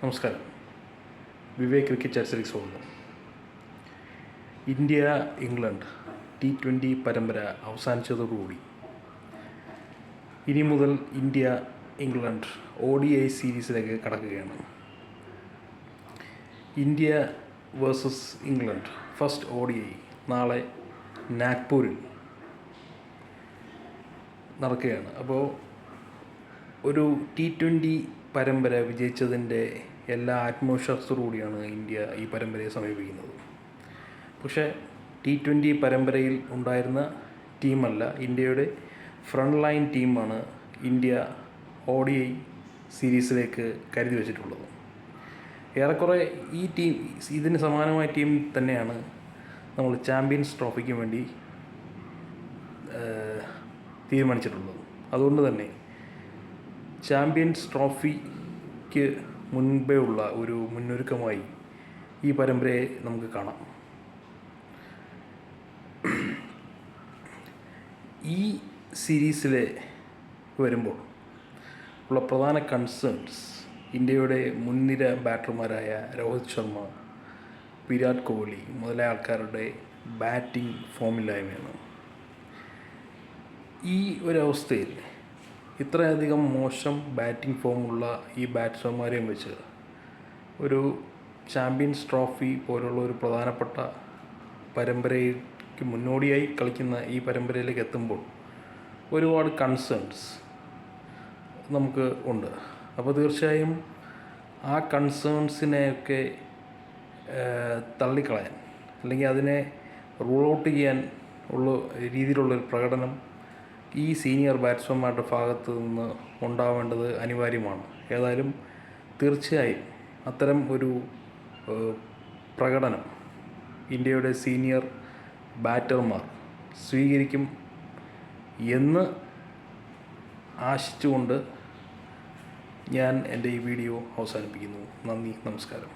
നമസ്കാരം. വിവേക് ക്രിക്കറ്റ് ചർച്ചയിലേക്ക് സ്വാഗതം. ഇന്ത്യ ഇംഗ്ലണ്ട് T20 പരമ്പര അവസാനിച്ചതോടുകൂടി ഇനി മുതൽ ഇന്ത്യ ഇംഗ്ലണ്ട് ODI സീരീസിലേക്ക് കടക്കുകയാണ്. India versus England first ODI നാളെ നാഗ്പൂരിൽ നടക്കുകയാണ്. അപ്പോൾ ഒരു T20 പരമ്പര വിജയിച്ചതിൻ്റെ എല്ലാ ആത്മവിശ്വാസത്തോടുകൂടിയാണ് ഇന്ത്യ ഈ പരമ്പരയെ സമീപിക്കുന്നത്. പക്ഷേ T20 പരമ്പരയിൽ ഉണ്ടായിരുന്ന ടീമല്ല, ഇന്ത്യയുടെ ഫ്രണ്ട് ലൈൻ ടീമാണ് ഇന്ത്യ ODI സീരീസിലേക്ക് കരുതി വച്ചിട്ടുള്ളത്. ഏറെക്കുറെ ഈ ടീം ഇതിന് സമാനമായ ടീം തന്നെയാണ് നമ്മൾ ചാമ്പ്യൻസ് ട്രോഫിക്ക് വേണ്ടി തീരുമാനിച്ചിട്ടുള്ളത്. അതുകൊണ്ട് തന്നെ ചാമ്പ്യൻസ് ട്രോഫിക്ക് മുൻപേ ഉള്ള ഒരു മുന്നൊരുക്കമായി ഈ പരമ്പരയെ നമുക്ക് കാണാം. ഈ സീരീസിലെ വരുമ്പോൾ ഉള്ള പ്രധാന കൺസേൺസ് ഇന്ത്യയുടെ മുൻനിര ബാറ്റർമാരായ രോഹിത് ശർമ്മ, വിരാട് കോഹ്ലി മുതലായ ആൾക്കാരുടെ ബാറ്റിംഗ് ഫോമില്ലായ്മയാണ്. ഈ ഒരവസ്ഥയിൽ ഇത്രയധികം മോശം ബാറ്റിംഗ് ഫോമുള്ള ഈ ബാറ്റ്സ്മാൻമാരെയും വെച്ച് ഒരു ചാമ്പ്യൻസ് ട്രോഫി പോലുള്ള ഒരു പ്രധാനപ്പെട്ട പരമ്പരയ്ക്ക് മുന്നോടിയായി കളിക്കുന്ന ഈ പരമ്പരയിലേക്ക് എത്തുമ്പോൾ ഒരുപാട് കൺസേൺസ് നമുക്ക് ഉണ്ട്. അപ്പോൾ തീർച്ചയായും ആ കൺസേൺസിനെയൊക്കെ തള്ളിക്കളയാൻ അല്ലെങ്കിൽ അതിനെ റൂൾ ഔട്ട് ചെയ്യാൻ ഉള്ള രീതിയിലുള്ളൊരു പ്രകടനം ഈ സീനിയർ ബാറ്റ്സ്മാൻമാരുടെ ഭാഗത്ത് നിന്ന് ഉണ്ടാവേണ്ടത് അനിവാര്യമാണ്. ഏതായാലും തീർച്ചയായും അത്തരം ഒരു പ്രകടനം ഇന്ത്യയുടെ സീനിയർ ബാറ്റർമാർ സ്വീകരിക്കും എന്ന് ആശിച്ചുകൊണ്ട് ഞാൻ എൻ്റെ ഈ വീഡിയോ അവസാനിപ്പിക്കുന്നു. നന്ദി, നമസ്കാരം.